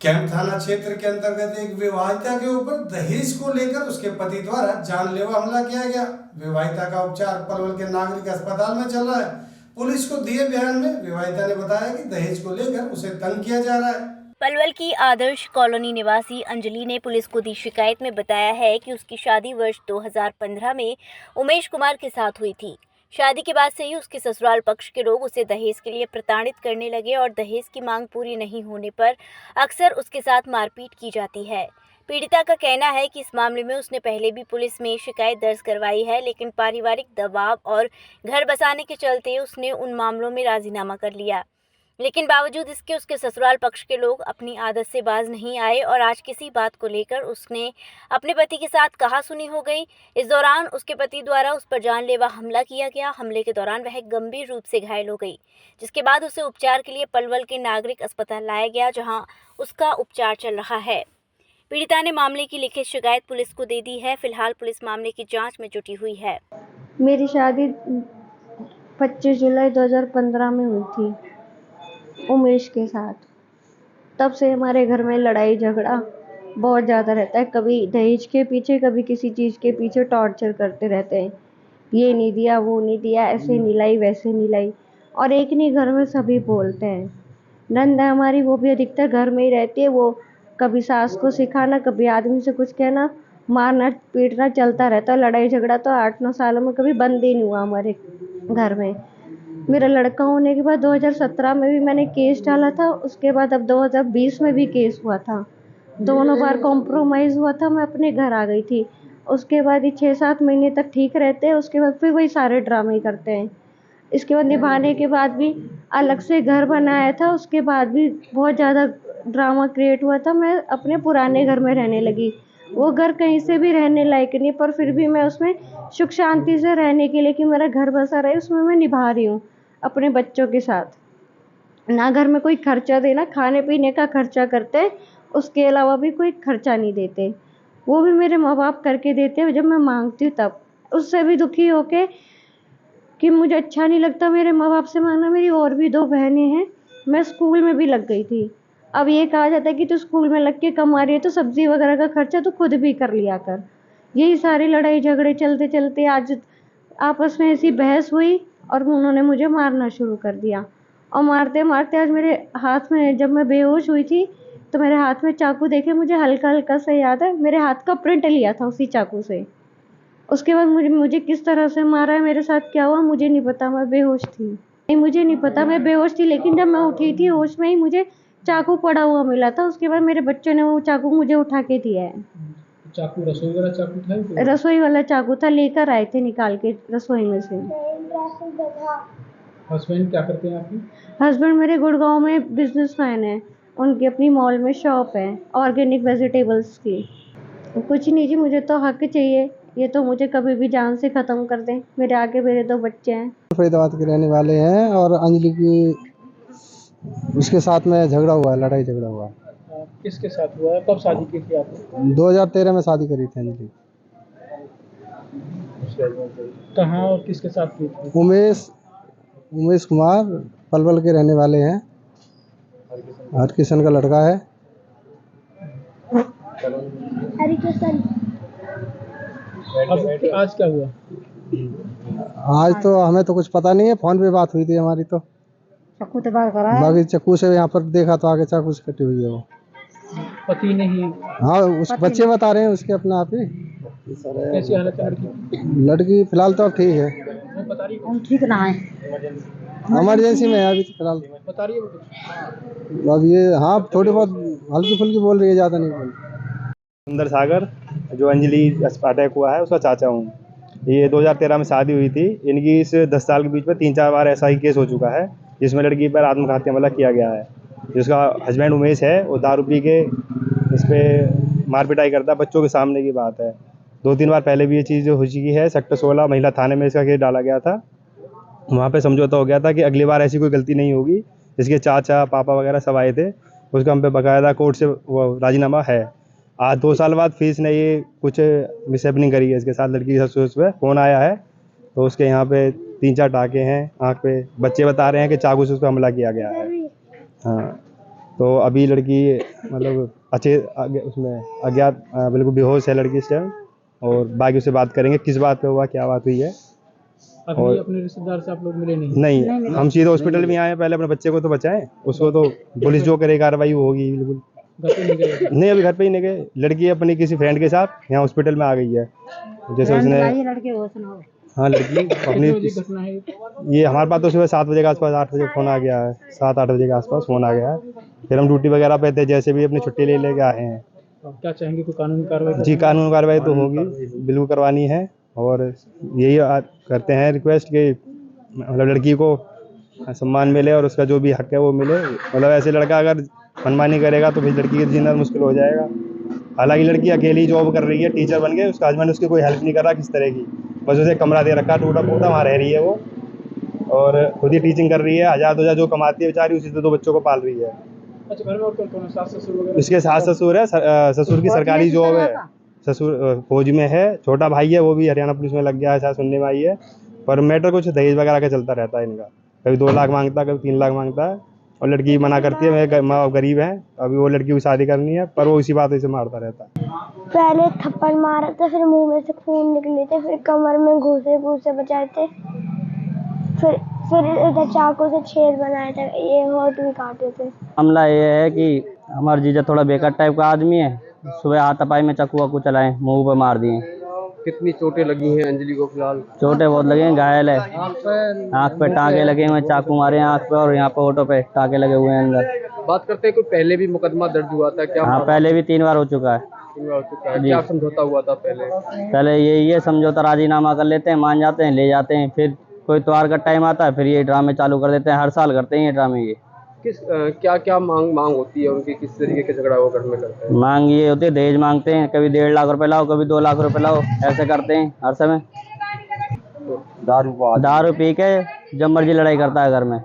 Camp थाना क्षेत्र के अंतर्गत एक विवाहिता के ऊपर दहेज को लेकर उसके पति द्वारा जानलेवा हमला किया गया। विवाहिता का उपचार पलवल के नागरिक अस्पताल में चल रहा है। पुलिस को दिए बयान में विवाहिता ने बताया कि दहेज को लेकर उसे तंग किया जा रहा है। पलवल की आदर्श कॉलोनी निवासी अंजलि ने पुलिस को दी शिकायत में बताया है कि उसकी शादी वर्ष 2015 में उमेश कुमार के साथ हुई थी। शादी के बाद से ही उसके ससुराल पक्ष के लोग उसे दहेज के लिए प्रताड़ित करने लगे और दहेज की मांग पूरी नहीं होने पर अक्सर उसके साथ मारपीट की जाती है। पीड़िता का कहना है कि इस मामले में उसने पहले भी पुलिस में शिकायत दर्ज करवाई है, लेकिन पारिवारिक दबाव और घर बसाने के चलते उसने उन मामलों में राजीनामा कर लिया। लेकिन बावजूद इसके उसके ससुराल पक्ष के लोग अपनी आदत से बाज नहीं आए और आज किसी बात को लेकर उसने अपने पति के साथ कहासुनी हो गई। इस दौरान उसके पति द्वारा उस पर जानलेवा हमला किया गया। हमले के दौरान वह गंभीर रूप से घायल हो गई, जिसके बाद उसे उपचार के लिए पलवल के नागरिक अस्पताल लाया गया, जहां उसका उपचार चल रहा है। पीड़िता ने मामले की लिखित शिकायत पुलिस को दे दी है। फिलहाल पुलिस मामले की जाँच में जुटी हुई है। मेरी शादी 25 जुलाई 2015 में हुई थी उमेश के साथ। तब से हमारे घर में लड़ाई झगड़ा बहुत ज़्यादा रहता है। कभी दहेज के पीछे, कभी किसी चीज़ के पीछे टॉर्चर करते रहते हैं। ये नहीं दिया, वो नहीं दिया, ऐसे नहीं लाई, वैसे नहीं लाई। और एक नहीं, घर में सभी बोलते हैं। नंद है हमारी, वो भी अधिकतर घर में ही रहती है। वो कभी सास को सिखाना, कभी आदमी से कुछ कहना, मारना पीटना चलता रहता है। लड़ाई झगड़ा तो 8-9 सालों में कभी बंद ही नहीं हुआ हमारे घर में। मेरा लड़का होने के बाद 2017 में भी मैंने केस डाला था। उसके बाद अब 2020 में भी केस हुआ था। दोनों बार कॉम्प्रोमाइज़ हुआ था, मैं अपने घर आ गई थी। उसके बाद ये 6-7 महीने तक ठीक रहते हैं, उसके बाद फिर वही सारे ड्रामे करते हैं। इसके बाद निभाने के बाद भी अलग से घर बनाया था, उसके बाद भी बहुत ज़्यादा ड्रामा क्रिएट हुआ था। मैं अपने पुराने घर में रहने लगी। वो घर कहीं से भी रहने लायक नहीं, पर फिर भी मैं उसमें सुख शांति से रहने के लिए कि मेरा घर बसा रहे, उसमें मैं निभा रही हूँ अपने बच्चों के साथ। ना घर में कोई खर्चा देना, खाने पीने का खर्चा करते, उसके अलावा भी कोई खर्चा नहीं देते। वो भी मेरे माँ बाप करके देते हैं जब मैं मांगती हूँ तब। उससे भी दुखी होके कि मुझे अच्छा नहीं लगता मेरे माँ बाप से मांगना। मेरी और भी 2 बहनें हैं, मैं स्कूल में भी लग गई थी। अब ये कहा जाता है कि तू स्कूल में लग के कमा रही है तो सब्जी वगैरह का खर्चा तो खुद भी कर लिया कर। यही सारी लड़ाई झगड़े चलते चलते आज आपस में ऐसी बहस हुई और उन्होंने मुझे मारना शुरू कर दिया। और मारते मारते आज मेरे हाथ में, जब मैं बेहोश हुई थी तो मेरे हाथ में चाकू देखे, मुझे हल्का हल्का सा याद है, मेरे हाथ का प्रिंट लिया था उसी चाकू से। उसके बाद मुझे किस तरह से मारा है, मेरे साथ क्या हुआ मुझे नहीं पता, मैं बेहोश थी। नहीं, मुझे नहीं पता मैं बेहोश थी, लेकिन जब मैं उठी थी होश में ही मुझे चाकू पड़ा हुआ मिला था। उसके बाद मेरे बच्चों ने वो चाकू मुझे उठा के दिया है। चाकू रसोई वाला चाकू था? रसोई वाला चाकू था, लेकर आए थे निकाल के रसोई में से। हस्बैंड क्या करते हैं आपके? हस्बैंड मेरे गुड़गांव में बिजनेसमैन है। उनकी अपनी मॉल में शॉप है ऑर्गेनिक वेजिटेबल्स की। कुछ नहीं जी, मुझे तो हक चाहिए। ये तो मुझे कभी भी जान से ख़त्म कर दें। मेरे आगे मेरे 2 बच्चे हैं। फरीदाबाद के रहने वाले हैं और अंजलि की उसके साथ में झगड़ा हुआ है, लड़ाई झगड़ा हुआ है। किसके साथ हुआ है? कब शादी की थी आपने? 2013 में शादी करी थी अंजलि। कहाँ और किसके साथ की थी? उमेश कुमार पलवल के रहने वाले हैं, हरकिशन का लड़का है। अब आज क्या हुआ? आज तो हमें तो कुछ पता नहीं है, फोन पे बात हुई थी हमारी तो। चाकू तो बाहर करा है। बाकी चाकू से यहाँ पर देखा तो आगे चाकू से कटी हुई है वो। पति नहीं? हाँ, उस बच्चे बता रहे हैं उसके अपने आप ही। कैसी हालत है लड़की? लड़की फिलहाल तो अब ठीक है, वो बता रही है? हम ठीक ना है, इमरजेंसी में है अभी तो फिलहाल। बता रही है वो कुछ? अब ये हाँ थोड़ी बहुत हल्की फुल्की बोल रही है, ज़्यादा नहीं बोल रही। सुंदर सागर, जो अंजलि अटैक हुआ है उसका चाचा हूँ। ये 2013 में शादी हुई थी इनकी। इस 10 साल के बीच में 3-4 बार ऐसा ही केस हो चुका है जिसमें लड़की पर आत्मघाती हमला किया गया है। जिसका हस्बैंड उमेश है, वो दारू पी के इस पर मार पिटाई करता है, बच्चों के सामने की बात है। 2-3 बार पहले भी ये चीज़ हो चुकी है। सेक्टर 16 महिला थाने में इसका केस डाला गया था। वहाँ पे समझौता हो गया था कि अगली बार ऐसी कोई गलती नहीं होगी। इसके चाचा पापा वगैरह सब आए थे, उसका हम पे बाकायदा कोर्ट से वो राजीनामा है। आज 2 साल बाद फिर इसने ये कुछ मिसहैपनिंग करी है इसके साथ। लड़की के ससुर पे फ़ोन आया है तो उसके यहाँ पे 3-4 टाँके हैं आँख पे। बच्चे बता रहे हैं कि चाकू से उसको हमला किया गया है। हाँ, तो अभी लड़की मतलब उसमें अज्ञात बिल्कुल बेहोश है लड़की इस टाइम। और बाकी उससे बात करेंगे किस बात पे हुआ, क्या बात हुई है। अभी अपने रिश्तेदार से आप लोग मिले नहीं? नहीं, हम सीधे हॉस्पिटल में आए हैं, पहले अपने बच्चे को तो बचाएं, उसको तो पुलिस जो करे कार्रवाई वो होगी बिल्कुल। घर पे नहीं गए? नहीं, अभी घर पे ही नहीं गए। लड़की अपनी किसी फ्रेंड के साथ यहाँ हॉस्पिटल में आ गई है। जैसे उसने हाँ लड़की अपनी कितने बजे घटना है? ये हमारे पास तो सुबह 7 बजे के आसपास 8 बजे फ़ोन आ गया है, 7-8 बजे के आसपास फ़ोन आ गया है। फिर हम ड्यूटी वगैरह पे थे, जैसे भी अपनी छुट्टी ले लेके आए हैं। आप क्या चाहेंगे, कोई कानूनी कार्रवाई? जी, कानूनी कार्रवाई तो होगी, बिल्कुल करवानी है। और यही करते हैं रिक्वेस्ट कि मतलब लड़की को सम्मान मिले और उसका जो भी हक है वो मिले। मतलब ऐसे लड़का अगर मनमानी करेगा तो फिर लड़की का जीना मुश्किल हो जाएगा। हालांकि लड़की अकेली जॉब कर रही है, टीचर बन के, उसका हस्बैंड उसकी कोई हेल्प नहीं कर रहा किस तरह की, बस उसे कमरा दे रखा टूटा फूटा, वहाँ रह रही है वो। और खुद ही टीचिंग कर रही है, 1000-2000 जो कमाती है बेचारी, उसी से 2 बच्चों को पाल रही है। अच्छा, घर में और कौन है? सास ससुर वगैरह? इसके सास ससुर है, ससुर की सरकारी जॉब है, ससुर फौज में है। छोटा भाई है, वो भी हरियाणा पुलिस में लग गया है, शायद सुनने में आई है। पर मैटर कुछ दहेज वगैरह का चलता रहता है इनका, कभी 2 लाख मांगता है, कभी 3 लाख मांगता है। और लड़की मना करती है, मेरे माँ बाप गरीब हैं, अभी वो लड़की को शादी करनी है, पर वो इसी बात से मारता रहता है। पहले थप्पड़ मारा था, फिर मुंह में से खून निकले थे, फिर कमर में घूसे बचाए थे, फिर इधर चाकू से छेद बनाए थे, ये होठ भी काटे थे। मामला ये है कि हमारा जीजा थोड़ा बेकार टाइप का आदमी है। सुबह हाथापाई में चाकू वाकू चलाए, मुंह पे मार दिए। कितनी चोटें लगी हैं अंजलि को फिलहाल? चोटें बहुत लगे हैं, घायल है, आँख पे टाँके लगे हुए, चाकू मारे हैं आँख पे, और यहाँ पे होठों पे टाँके लगे हुए हैं अंदर। बात करते हैं, कोई पहले भी मुकदमा दर्ज हुआ था क्या? हाँ, पहले भी 3 बार हो चुका है। 3 बार हो चुका है। क्या समझौता हुआ था पहले? पहले ये समझौता राजीनामा कर लेते हैं, मान जाते हैं, ले जाते हैं, फिर कोई त्योहार का टाइम आता है, फिर ये ड्रामे चालू कर देते हैं। हर साल करते हैं ये ड्रामे। ये क्या मांग होती है उनकी, किस तरीके के झगड़ा वो घर में करते हैं? मांग ये होती है, दहेज मांगते हैं, कभी 1.5 लाख रुपए लाओ, कभी 2 लाख रुपए लाओ, ऐसे करते हैं हर समय। दारू पी के जब मर्जी लड़ाई करता है घर में।